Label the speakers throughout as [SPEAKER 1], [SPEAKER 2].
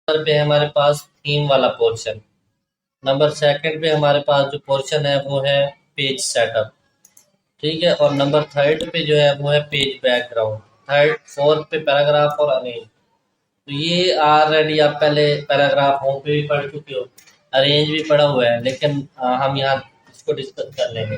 [SPEAKER 1] Number पे है हमारे पास थीम वाला पोर्शन। नंबर सेकंड पे हमारे पास जो पोर्शन है वो है पेज सेटअप। ठीक है, और नंबर थर्ड पे जो है वो है पेज बैकग्राउंड। थर्ड फोर्थ पे पैराग्राफ और अरेंज। तो ये ऑलरेडी आप पहले पैराग्राफ होम पे भी पढ़ चुके हो, अरेंज भी पढ़ा हुआ है, लेकिन हम यहाँ इसको डिस्कस कर लेंगे।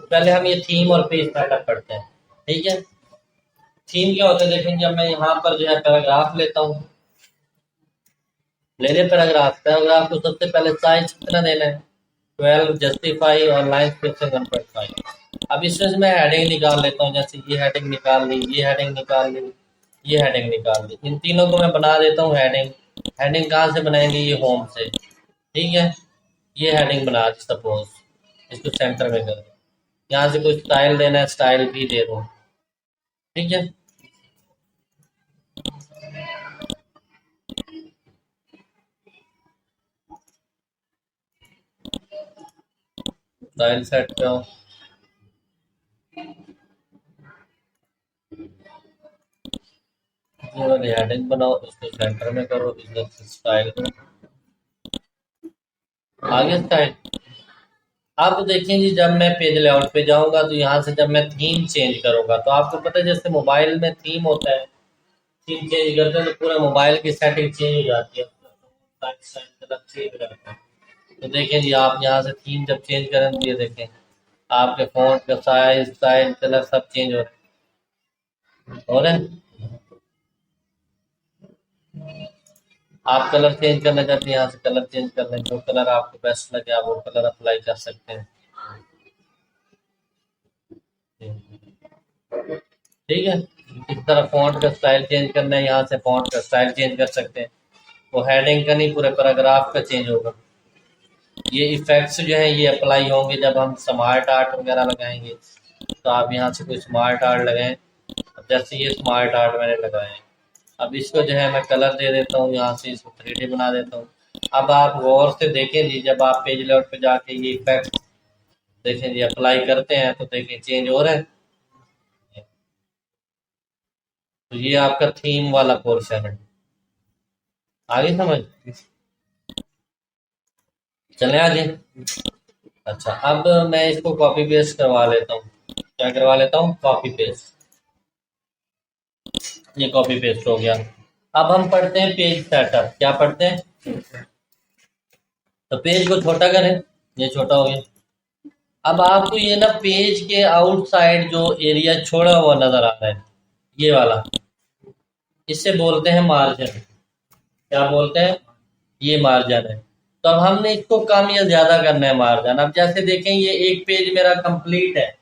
[SPEAKER 1] पहले हम ये थीम और पेज सेटअप पढ़ते हैं। ठीक है, थीम क्या होता है देखेंगे। जब मैं यहाँ पर जो है पैराग्राफ लेता हूँ, ले लें पैराग्राफ। पैराग्राफ को सबसे पहले साइज कितना देना है, 12, जस्टिफाई और लाइन स्पेसिंग 1.5। अब इसमें से मैं हेडिंग निकाल लेता हूँ, जैसे ये हेडिंग निकाल ली, ये हेडिंग निकाल ली, ये हेडिंग निकाल ली। इन तीनों को मैं बना देता हूँ हेडिंग। हेडिंग कहाँ से बनाएंगे, ये होम से। ठीक है, ये हेडिंग बना दी सपोज, इसको सेंटर में कर दो। यहाँ से कोई स्टाइल देना है, स्टाइल भी दे दो। ठीक है, स्टाइल सेट पे आओ, ये वाली हेडिंग बनाओ, इसको सेंटर में करो, इधर से स्टाइल दो, आगे स्टाइल। आप देखें जी, जब मैं पेज लेआउट पे जाऊंगा तो यहाँ से जब मैं थीम चेंज करूंगा तो आपको पता है जैसे मोबाइल में थीम होता है, थीम चेंज करते हैं तो पूरा मोबाइल की सेटिंग चेंज हो जाती है, कलर चेंज हो जाता है। तो देखें जी, आप यहाँ से थीम जब चेंज करेंगे, ये देखें आपके फोन का साइज साइज कलर सब चेंज हो रहे हैं। आप कलर चेंज करना चाहते हैं, यहाँ से कलर चेंज कर लें, जो कलर आपको बेस्ट लगे आप वो कलर अप्लाई कर सकते हैं। ठीक है, इस तरह फॉन्ट का स्टाइल चेंज करना है, यहाँ से फॉन्ट का स्टाइल चेंज कर सकते हैं। वो हेडिंग का नहीं, पूरे पैराग्राफ का चेंज होगा। ये इफेक्ट्स जो है ये अप्लाई होंगे जब हम स्मार्ट आर्ट वगैरह लगाएंगे। तो आप यहाँ से कोई स्मार्ट आर्ट लगाएं। अब जैसे ये स्मार्ट आर्ट मैंने लगाए हैं, अब इसको जो है मैं कलर दे देता हूँ, यहाँ से इसको 3D बना देता हूँ। अब आप गौर से देखें जी, जब आप पेज लेआउट पे जाके ये इफेक्ट देखें जी, अप्लाई करते हैं तो देखें चेंज हो रहा है। तो ये आपका थीम वाला पोर्शन है। आगे समझ, चले आगे। अच्छा, अब मैं इसको कॉपी पेस्ट करवा लेता हूँ। क्या करवा लेता हूँ, कॉपी पेस्ट। ये कॉपी पेस्ट हो गया। अब हम पढ़ते हैं पेज सेटअप। क्या पढ़ते हैं, तो पेज को छोटा करें, ये छोटा हो गया। अब आपको ये ना पेज के आउटसाइड जो एरिया छोड़ा हुआ नजर आ रहा है, ये वाला, इससे बोलते हैं मार्जिन। क्या बोलते हैं, ये मार्जिन है। तो अब हमने इसको कम या ज्यादा करना है मार्जिन। अब जैसे देखें ये एक पेज मेरा कंप्लीट है,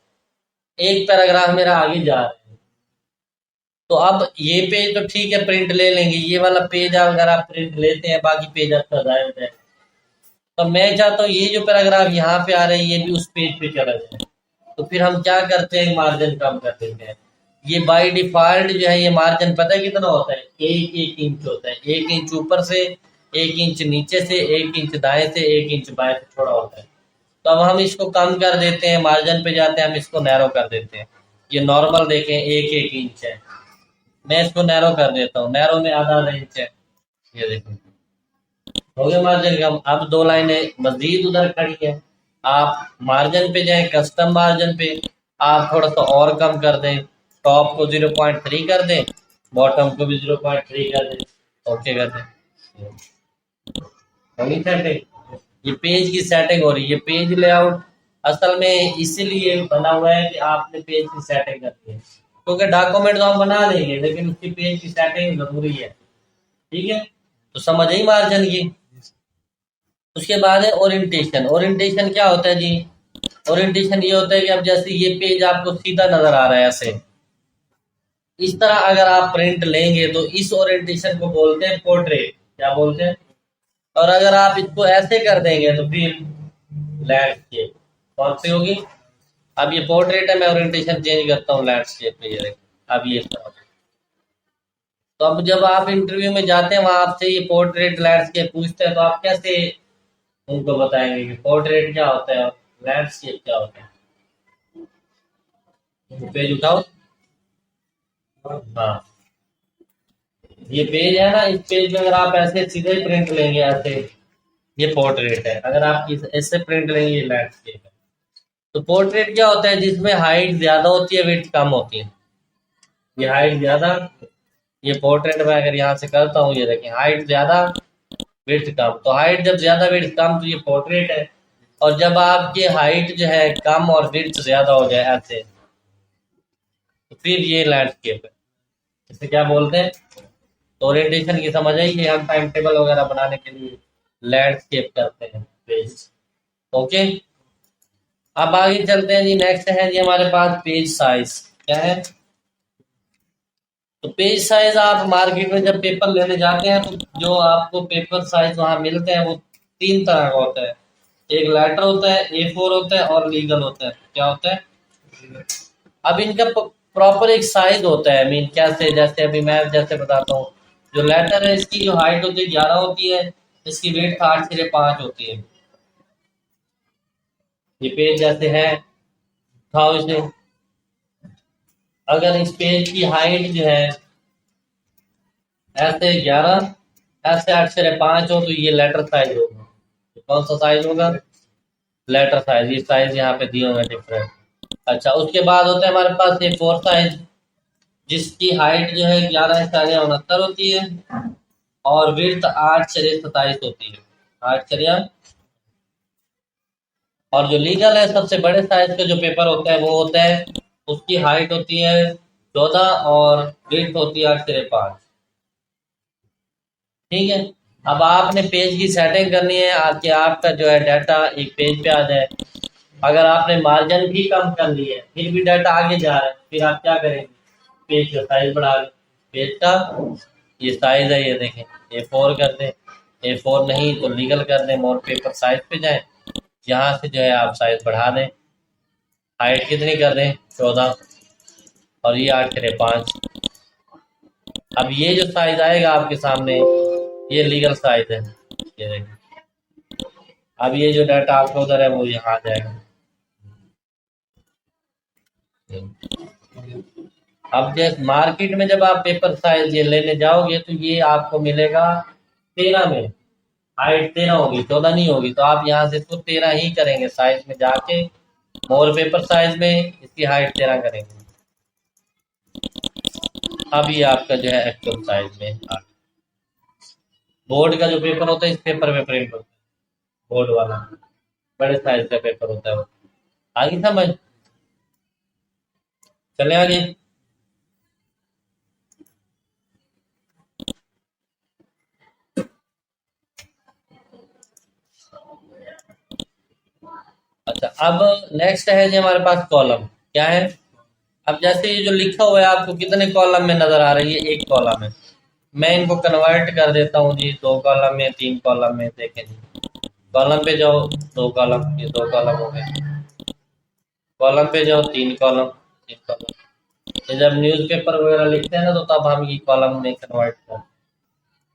[SPEAKER 1] एक पैराग्राफ मेरा आगे जा रहा है। तो अब ये पेज तो ठीक है, प्रिंट ले लेंगे। ये वाला पेज अगर आप प्रिंट लेते हैं, बाकी पेज आपका जायज है। तो मैं चाहता हूँ ये जो पैराग्राफ यहाँ पे आ रहे हैं ये भी उस पेज पे चला जाए। तो फिर हम क्या करते हैं, मार्जिन कम कर देते हैं। ये बाय डिफॉल्ट जो है ये मार्जिन पता है कितना होता है, 1 1 इंच होता है। 1 इंच ऊपर से, 1 इंच नीचे से, 1 इंच दाएं से, 1 इंच बाएं से छोड़ा होता है। तो अब हम इसको कम कर देते हैं, मार्जिन पे जाते हैं, हम इसको नैरो कर देते हैं। ये नॉर्मल देखें 1 1 इंच है, मैं इसको नैरो कर देता हूँ। नैरो में आधा आधा इंच है, ये देखें हो गया मार्जिन कम। अब दो लाइनें मजीद उधर खड़ी है, आप मार्जिन पे जाएं, कस्टम मार्जिन पे आप थोड़ा सा और कम कर दें। टॉप को 0.3 कर दें, बॉटम को भी 0.3 कर दें, ओके कर दें। होगी सेटिंग, ये पेज की सेटिंग हो रही है। ये पेज लेआउट असल में इसीलिए बना हुआ है कि आपने पेज की सेटिंग करनी है, क्योंकि डॉक्यूमेंट तो हम बना लेंगे लेकिन उसकी पेज की सेटिंग जरूरी है। ठीक है, तो समझ आई मार्जिन की। उसके बाद है ओरिएंटेशन। ओरिएंटेशन क्या होता है जी, ओरिएंटेशन ये होता है कि अब जैसे ये पेज आपको सीधा नजर आ रहा है ऐसे, इस तरह अगर आप प्रिंट लेंगे तो इस ओरिएंटेशन को बोलते हैं पोर्ट्रेट। क्या बोलते हैं, और अगर आप इसको ऐसे कर देंगे तो फिर लैंडस्केप। कौन सी होगी, अब ये पोर्ट्रेट है, मैं ओरिएंटेशन चेंज करता हूँ लैंडस्केप पे, ये देखिए अब ये इस तरह। तो अब जब आप इंटरव्यू में जाते हैं वहां आपसे ये पोर्ट्रेट लैंडस्केप पूछते हैं, तो आप कैसे उनको बताएंगे कि पोर्ट्रेट क्या होता है और लैंडस्केप क्या होता है। पेज उठाओ, हाँ ये पेज है ना, इस पेज में अगर आप ऐसे सीधे प्रिंट लेंगे ऐसे, ये पोर्ट्रेट है। अगर आप ऐसे प्रिंट लेंगे, ये लैंडस्केप है। तो पोर्ट्रेट क्या होता है, जिसमें हाइट ज्यादा होती है, विड्थ कम होती है। ये हाइट ज्यादा, ये पोर्ट्रेट में अगर यहाँ से करता हूँ, ये देखें हाइट ज्यादा विड्थ कम। तो हाइट जब ज्यादा विड्थ कम तो ये पोर्ट्रेट है। और जब आपकी हाइट जो है कम और विड्थ ज्यादा हो जाए ऐसे, तो फिर ये लैंडस्केप है। इसे क्या बोलते हैं? तो ओरिएंटेशन की समझ आई, ये हम टाइम टेबल वगैरह बनाने के लिए लैंडस्केप करते हैं पेज। ओके, अब आगे चलते हैं जी। नेक्स्ट है जी हमारे पास पेज साइज। क्या है? तो पेज साइज आप मार्केट में जब पेपर लेने जाते हैं तो जो आपको पेपर साइज वहां मिलते हैं वो तीन तरह का होता है। एक लेटर होता है, A4 होता है, और लीगल होता है। क्या होता है? अब इनका प्रॉपर एक साइज होता है। मीन कैसे, जैसे अभी मैं जैसे बताता हूँ। जो लेटर है इसकी जो हाइट होती है 11 होती है, इसकी वेट 8/5 होती है। ये पेज जैसे है, उठाओ इसे। अगर इस पेज की हाइट जो है ऐसे 11, ऐसे 8/5 हो, तो ये लेटर साइज होगा। तो कौन सा साइज होगा? Letter size. ये साइज यहाँ पे दिए हुए डिफरेंट। अच्छा, उसके बाद होता है हमारे पास A4 साइज, जिसकी हाइट जो है 11/69 होती है, और विड्थ 8/27 होती है। 8 और जो लीगल है, सबसे बड़े साइज का जो पेपर होता है वो होता है, उसकी हाइट होती है 14 और विड्थ होती है 8/5। ठीक है। अब आपने पेज की सेटिंग करनी है कि आपका जो है डाटा एक पेज पे आ जाए। अगर आपने मार्जिन भी कम कर ली है, फिर भी डाटा आगे जा रहा है, फिर आप क्या करेंगे? पेज का साइज बढ़ा लें। पेज का ये साइज है, ये देखें, A4 कर दें। A4 नहीं तो लीगल कर दें, मोर पेपर साइज पे जाएं। यहाँ से जो है आप साइज बढ़ा दें। हाइट कितनी कर दें? 14, और ये 8/5। अब ये जो साइज आएगा आपके सामने, ये लीगल साइज है। ये देखें, अब ये जो डाटा आपका उधर है वो यहाँ आ जाएगा। अब जैसे मार्केट में जब आप पेपर साइज ये लेने जाओगे तो ये आपको मिलेगा 13 में। हाइट 13 होगी, 14 नहीं होगी। तो आप यहाँ से तो 13 ही करेंगे साइज में जाके, मोर पेपर साइज में इसकी हाइट 13 करेंगे। अब ये आपका जो है एक्चुअल साइज में बोर्ड का जो पेपर होता है, इस पेपर में प्रिंट होता है, बोर्ड वाला बड़े साइज का पेपर होता है वो। आगे समझ? चले आगे। अच्छा, अब नेक्स्ट है जी हमारे पास कॉलम। क्या है? अब जैसे ये जो लिखा हुआ है आपको कितने कॉलम में नजर आ रही है? एक कॉलम है। मैं इनको कन्वर्ट कर देता हूँ जी, 2 कॉलम में, 3 कॉलम में। देखें जी, कॉलम पे जाओ 2 कॉलम, ये 2 कॉलम हो गए। कॉलम पे जाओ 3 कॉलम, 3 कॉलम। ये जब न्यूज़पेपर वगैरह लिखते हैं ना, तो तब हम ये कॉलम में कन्वर्ट करते हैं।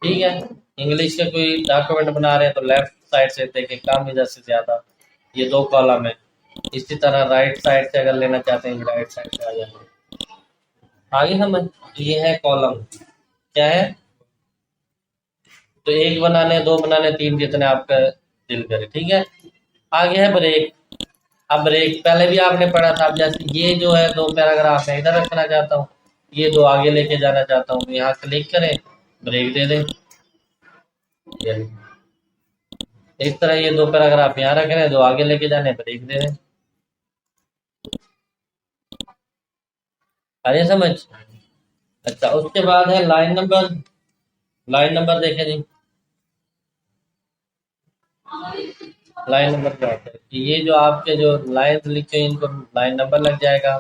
[SPEAKER 1] ठीक है। इंग्लिश का कोई डॉक्यूमेंट बना रहे हैं तो लेफ्ट साइड से देखें, कम इधर से ज्यादा। ये 2 कॉलम है। इसी तरह राइट साइड से अगर लेना चाहते हैं, राइट साइड से आ जाएंगे। आगे समझ? ये है कॉलम। क्या है? तो 1 बनाने, 2 बनाने, 3, जितने आपका दिल करे। ठीक है। आगे है ब्रेक। अब ब्रेक पहले भी आपने पढ़ा था। अब जैसे ये जो है 2 पैराग्राफ है, इधर रखना चाहता हूँ, ये 2 आगे लेके जाना चाहता हूँ, तो यहाँ क्लिक करें, ब्रेक दे दें। इस तरह ये 2 पैराग्राफ यहाँ रख रहे हैं, 2 आगे लेके जाने, ब्रेक दे दें। अरे समझ? अच्छा, उसके बाद है लाइन नंबर। लाइन नंबर देखें जी। लाइन नंबर क्या होता है कि ये जो आपके जो लाइन लिखे हैं, इनको लाइन नंबर लग जाएगा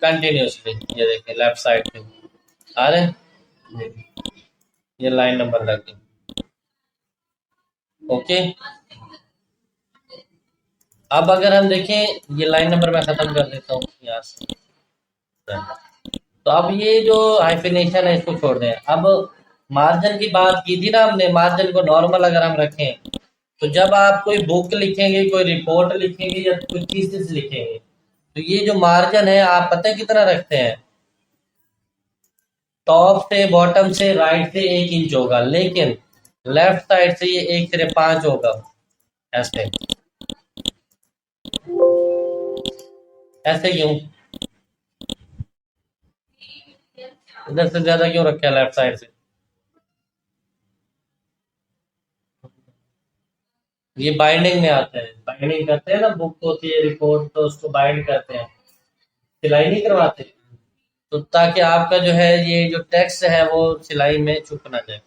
[SPEAKER 1] कंटिन्यूसली। ये देखें लेफ्ट साइड पे आ रहे हैं, ये लाइन नंबर लग गई। ओके। अब अगर हम देखें, ये लाइन नंबर मैं खत्म कर देता हूँ यहाँ से। तो अब ये जो हाइफिनेशन है इसको छोड़ दें। अब मार्जिन की बात की थी ना हमने, मार्जिन को नॉर्मल अगर हम रखें, तो जब आप कोई बुक लिखेंगे, कोई रिपोर्ट लिखेंगे, या कोई थीसिस लिखेंगे, तो ये जो मार्जिन है आप पता है कितना रखते हैं? टॉप से बॉटम से राइट से 1 इंच होगा, लेकिन लेफ्ट साइड से ये 1/5 होगा। ऐसे ऐसे क्यों? इधर से ज्यादा क्यों रखा है लेफ्ट साइड से? ये बाइंडिंग में आता है, बाइंडिंग करते हैं ना, बुक होती है रिपोर्ट, तो उसको बाइंड करते हैं, सिलाई नहीं करवाते। तो ताकि आपका जो है ये जो टेक्स्ट है वो सिलाई में छुप ना जाए।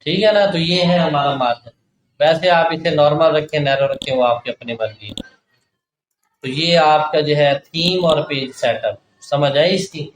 [SPEAKER 1] ठीक है ना, तो ये है हमारा मार्जिन। वैसे आप इसे नॉर्मल रखें, नैरो रखें, वो आपकी अपनी मर्जी है। तो ये आपका जो है थीम और पेज सेटअप समझ आई इसकी।